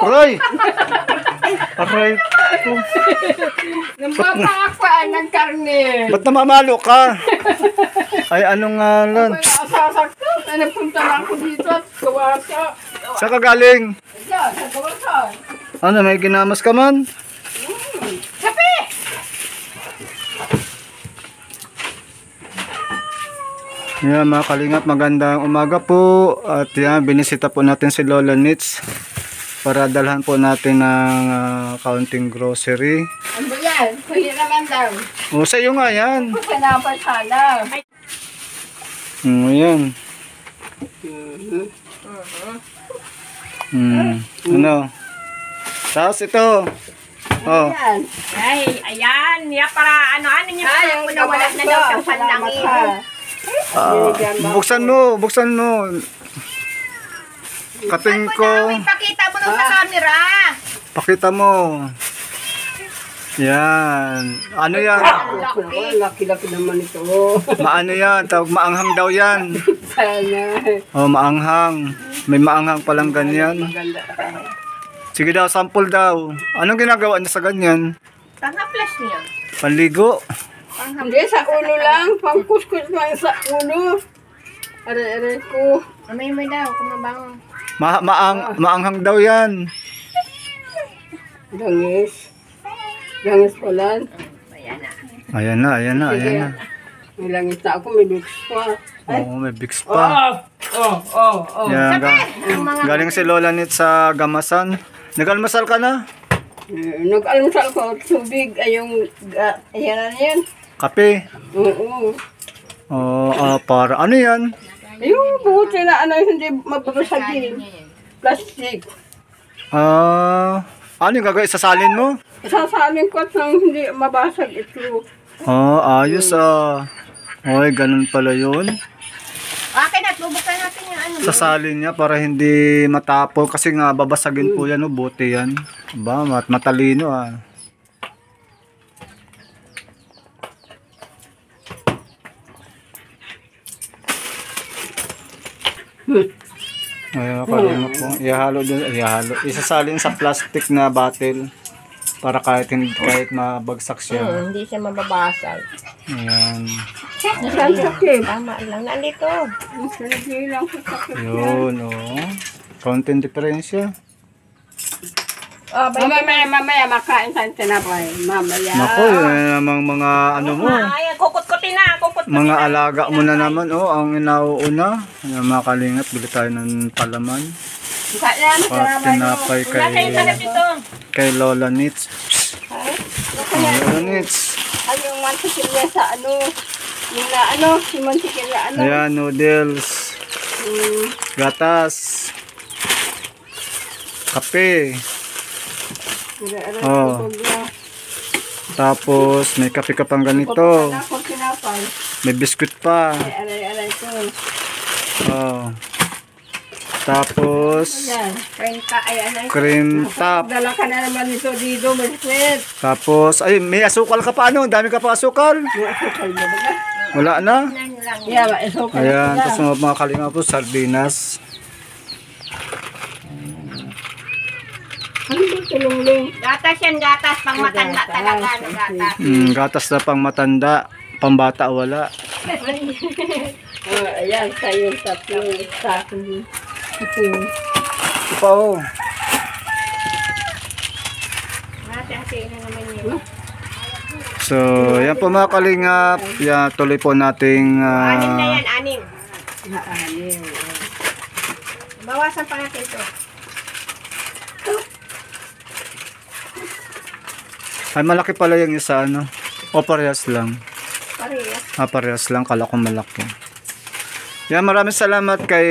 Aray! Aray ko. Namapakakwan ng karne. Ba't namamalo ka? Ay, anong ngalan? Sasakto. Napunta na ako dito at kawasa. Saan ka galing? Diyan, sa kawasa. Ano, may ginamas ka man? Kape! Yan mga kalingap, magandang umaga po. At yan, binisita po natin si Lola Nits para dalhan po natin ng kaunting grocery. Ano ba yan? Pwede naman daw. O, sa'yo nga yan. Panapan sana. Yan. Ano? Tapos ito. Oh. Yan. Ay, ayan. Ya para ano niya. Ay, ang nawala na daw sa panlangin. Buksan mo. Kating ko. Pakita mo nung sa camera. Pakita mo. Yan. Ano yan? Laki-laki naman ito. Maano yan? Tawag maanghang daw yan. Sana. Oh, maanghang. May maanghang palang ganyan. Maganda. Sige daw, sample daw. Anong ginagawa niya sa ganyan? Pang-haplas niya. Panligo. Hindi, sa ulo lang. Pangkuskus lang sa ulo. Aray-aray ko. May daw, kumabango. Maanghang daw yan. Langis. Langis pala. Ayan na. Ayan na. May langis na ako, may bigs pa. Oo, may bigs pa. Yan, galing si Lola Nits sa Gamasan. Nag-almasal ka na? Nag-almusal ko, tubig, ay yung, ayan na yan. Kape. Oo. Para ano yan? Yung buti na ano, hindi mababasagin. Plastic. Ano yung gagawin? Sasalin mo? Sasalin ko at nang hindi mabasag ito. Ayos Oy, ganun pala yun. Okay na, bubuksan natin yung ano. Sasalin niya para hindi matapol kasi nga babasagin po yan, buti yan. Ba, matalino Ayun, kalima po. Ihalo. Isasalin sa plastic na bottle para kahit mabagsak siya. Hindi siya mababasag. Ayan. Saan sakit? Tama lang, nandito. Sarili lang sa sakit. Yun, Konting diferensya. Mamaya makain tayo tinapay. Mamaya. Naku, yan namang mga ano mo. Ay, kukut-kutin na. Mga alaga mo na naman, ang inauuna. Ayan, mga kalingap, bili tayo ng palaman. At tinapay kay Lola Nits. Lola Nits. Ano yung mantikilya sa ano? Yung na ano? Yung mantikilya ano? Ayan, noodles. Gatas. Kape. Tapos may kape ka pang ganito. May biskuit pa. Aray ko. Tapos cream top. Dala ka na naman ito dito, Merced. Tapos may asukal ka pa ano? Dami ka pa asukal? Wala na? Yeah, asukal. Ayan, tapos mga kalinga po, sardinas. Ano ba tulong-long? Gatas yan, gatas. Pang matanda talaga. Gatas. Gatas na pang matanda. Pang bata wala. Ayan, sa'yo tatlo. Sa akin. Ito pa Hati-hati na naman yun. So, yan po mga kalingap. Yan, tuloy po nating Anim na yan, anim. Anim. Bawasan pa natin ito. ay malaki pala yung isa o parehas lang. Parehas. Parehas lang, kala ko malaki. Yan, maraming salamat kay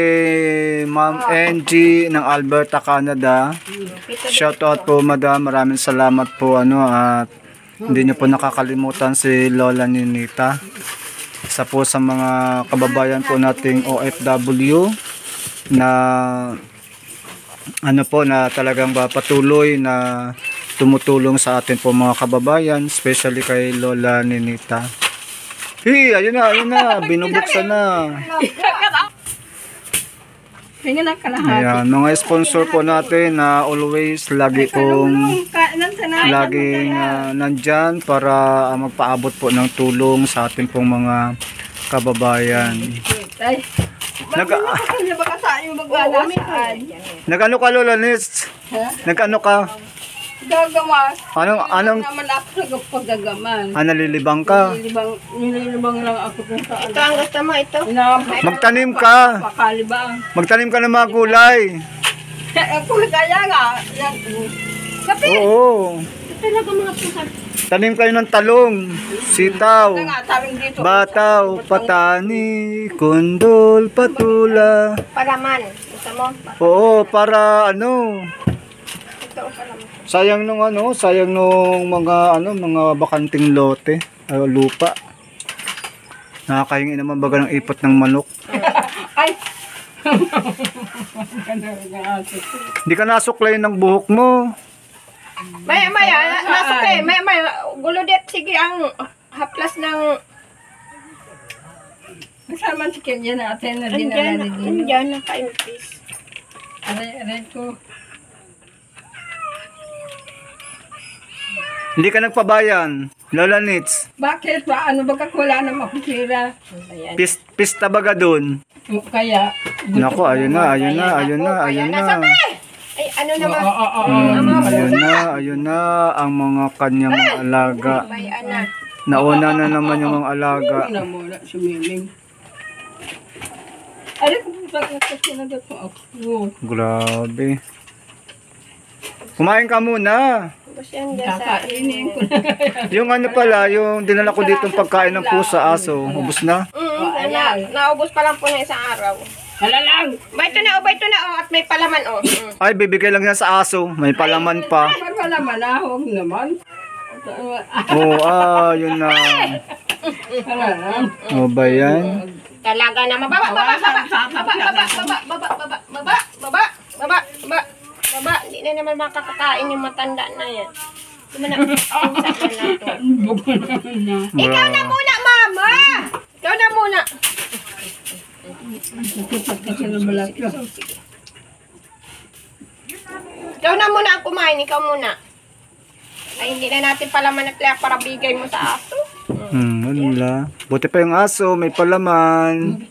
Ma'am Angie ng Alberta, Canada. Shout out po madam, maraming salamat po at hindi niyo po nakakalimutan si Lola Ninita. Isa po sa mga kababayan po nating OFW na na talagang patuloy na tumutulong sa atin po mga kababayan, especially kay Lola Ninita. Ayun na, binubuksan na. Kaya na kalahati. Ayan, mga sponsor po natin na always lagi pong laging nandyan para magpaabot po ng tulong sa ating pong mga kababayan. Ay, kanya baka tayo maglalasaan. Nag-ano ka, Lola Nits? Nag-ano ka? Gagamas. Anong Naman ako sa paggagaman. nalilibang ka? Nililibang lang ako kung saan. Ito ang gusto mo, ito. Magtanim ka. Pakalibang. Magtanim ka ng mga gulay. Kung kaya nga. Kapi. Oo. Talaga mga pusan. Tanim kayo ng talong, sitaw, Nga, tawing dito. bataw, patani, kundol, patula. Paraman. Gusto mo? Oo, para ano, Ito, paraman. sayang nung mga bakanting lote, lupa. Nakakahingi naman baga ng ipot ng manok. Ay. Hindi ka nasuklay ng buhok mo. Maya, nasa kay. Maya, guludet. Sige, ang haplas ng... Kasama si Kenya natin na dinala din. Andyan, naka-impis. Aray ko. Hindi ka nagpabayan, Lola Nits. Bakit ba? Ano ba wala na makusira? Ayan. Pista baga dun. Kaya. Nako, ayun na. Ay, ano naman? Ayun na ang mga kanyang mga alaga. Bayan na. Nauna na naman yung mga alaga. Una muna, sumiming. Aray ko, bakit kasi nagato ako? Grabe. Kumain ka muna. Tapos yan dyan sa... Kakainin ko na. Yung ano pala, yung dinala ko dito pagkain ng pusa aso. Ubus na. Naubos pa lang po na isang araw. Hala lang! Ba, ito na, at may palaman, Ay, bibigay lang yan sa aso. May palaman pa. Pero wala manahog naman. Oo, yun na. Hala lang. O ba yan? Talaga naman. Baba. Hindi na naman makakakain yung matanda na yan. Hindi mo na, Ikaw na muna, mama! Ikaw na muna. Kasi na malaki. Ikaw na muna ang kumain, ikaw muna. Ay, hindi na natin palaman at kaya para bigay mo sa aso. Wala. Buti pa yung aso, may palaman.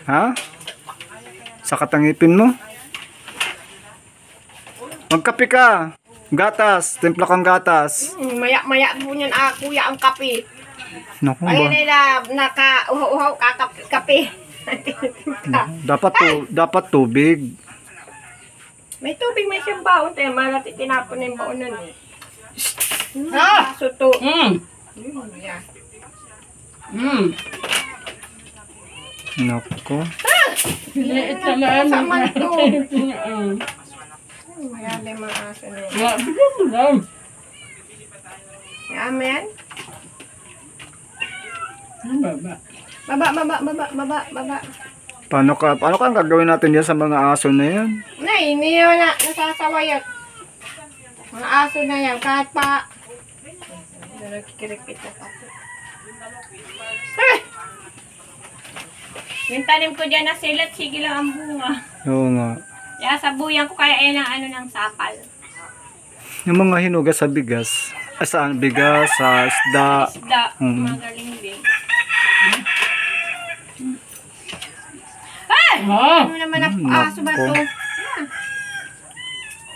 Ha? Sa katangipin mo? Magkape ka. Gatas. Timpla kang gatas. Maya po niyan, kuya, ang kape. Naku ba? Ayun nila, naka-uhaw-uhaw kape. Dapat tubig. May tubig, may siyang baon. Tayo, malat itinapon na yung baonan eh. Suto. Naku. Piliit naman. Sama to. Mayami mga aso na yun. Bigyan mo lang. Mayami yan? Baba. Paano ka ang gagawin natin yan sa mga aso na yan? Nay, hindi yun na nasasawa yan. Mga aso na yan, kahit pa... Kirikit na pa. Yung tanim ko dyan na silat, sige lang ang bunga. Oo nga. Kaya sabuyan ko kaya yan ang ng sapal. Yung mga hinugas sa bigas. Saan? Bigas, sa isda. Isda, Mm. magaling din. Ah! Ano naman ang aso ba Nako. to?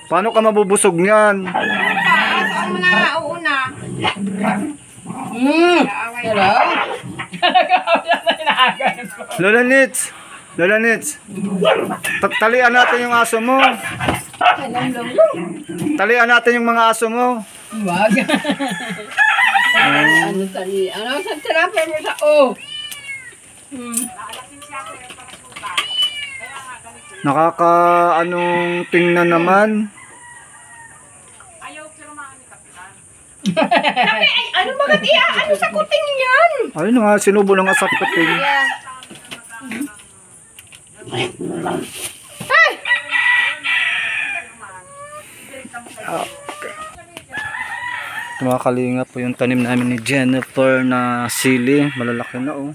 Paano ka mabubusog niyan? Aso ang nauuna. Hello? Lola Nits! Talian natin yung aso mo. Talian natin yung mga aso mo. Wag. Ano tali? Ano sa tinapay mo sa Nakaka anong tingnan naman. Ano ba katiya? Ano sa kuting yan? Ayun nga, sinubo ng asap ko ting. Ay! Mga kalinga po yung tanim namin ni Jennifer na sili. Malalaki na oh.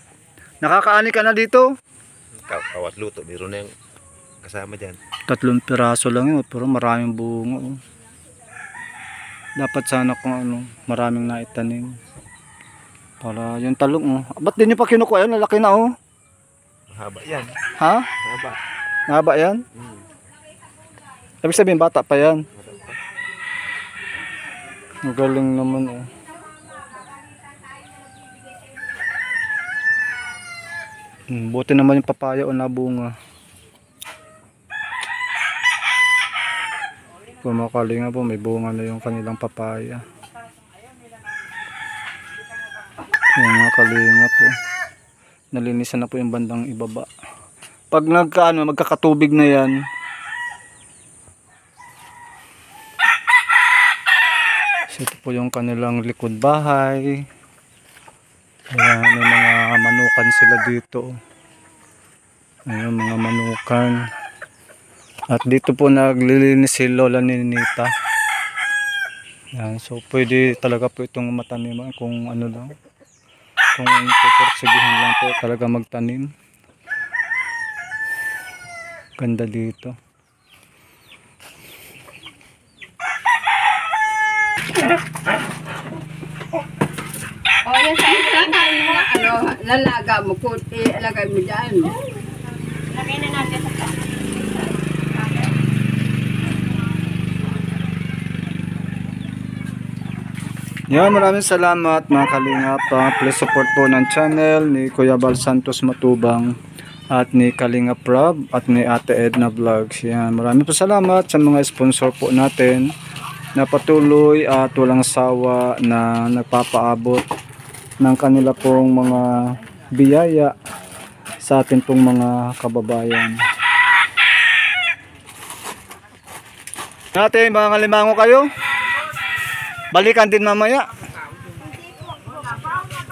Nakakaani ka na dito? Kawat luto, meron na yung kasama dyan. 3 piraso lang yun, pero maraming bunga oh. Dapat sana kung ano, maraming naitanim. Para yung talong oh. Ba't din nyo pa kinukuha yun? Lalaki na oh. Mahaba yan. Ha? Mahaba. Nahaba yan? Ibig sabihin bata pa yan. Magaling naman oh. Buti naman yung papaya o nabunga. Pumakali nga po, may bunga na yung kanilang papaya. Yan mga kalinga po. Nalinisan na po yung bandang ibaba. Pag magkakatubig na yan, so, ito po yung kanilang likod bahay. Ayan, may mga manukan sila dito. Ayan, mga manukan. At dito po naglilinis si Lola ni Nita. Ayan, so pwede talaga po itong mataniman kung ano lang. Kung puporsigihan lang po talaga magtanim. Ganda dito. O, yan sa lalaga mo po, ilagay mo dyan. Lagay na natin sa taas. Yan, maraming salamat mga Kalinga pa. Please support po ng channel ni Kuya Bal Santos Matubang at ni Kalinga Prab at ni Ate Edna Vlogs. Yan, maraming po salamat sa mga sponsor po natin na patuloy at walang sawa na nagpapaabot ng kanila pong mga biyaya sa atin pong mga kababayan. Natin, mga limango kayo? Balikan din mamaya.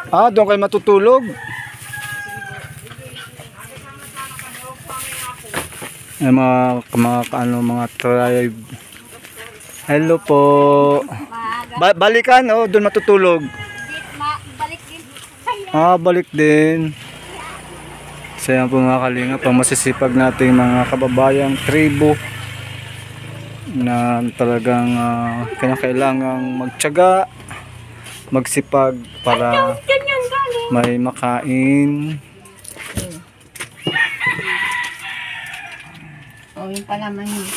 Doon kayo matutulog. Ay, mga tribe. Hello po. Balikan, doon matutulog. Balik din. Saya po mga kalinga, pang masisipag nating mga kababayang tribo na talagang kailangang magtiyaga, magsipag para may makain. Yung palaman yun.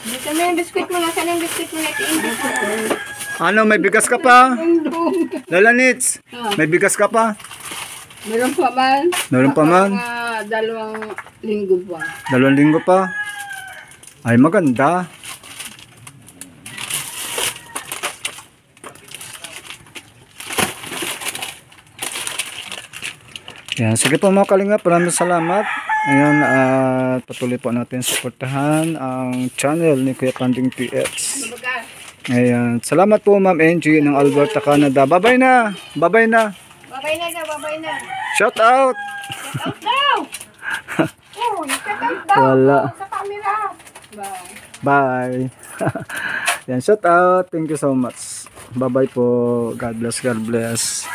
Dito na yung biskuit mo. Nasaan yung biskuit mo na ito? Ano, may bigas ka pa? Lola Nits, may bigas ka pa? Meron pa man. Meron pa man? Mga 2 linggo pa. 2 linggo pa? Ay, maganda. Yan, sige po mga kalingap, maraming salamat. Ngayon, patuloy po natin suportahan ang channel ni Kuya Panding PX. Ayan, salamat po Ma'am Angie ng Alberta, Canada. Bye-bye na! Bye-bye na! Babay na daw, babay na. Shout out! Out daw! Oh, nagkakant daw. Wala. Sa camera. Bye! Yan, shout out. Thank you so much. Bye-bye po. God bless, God bless.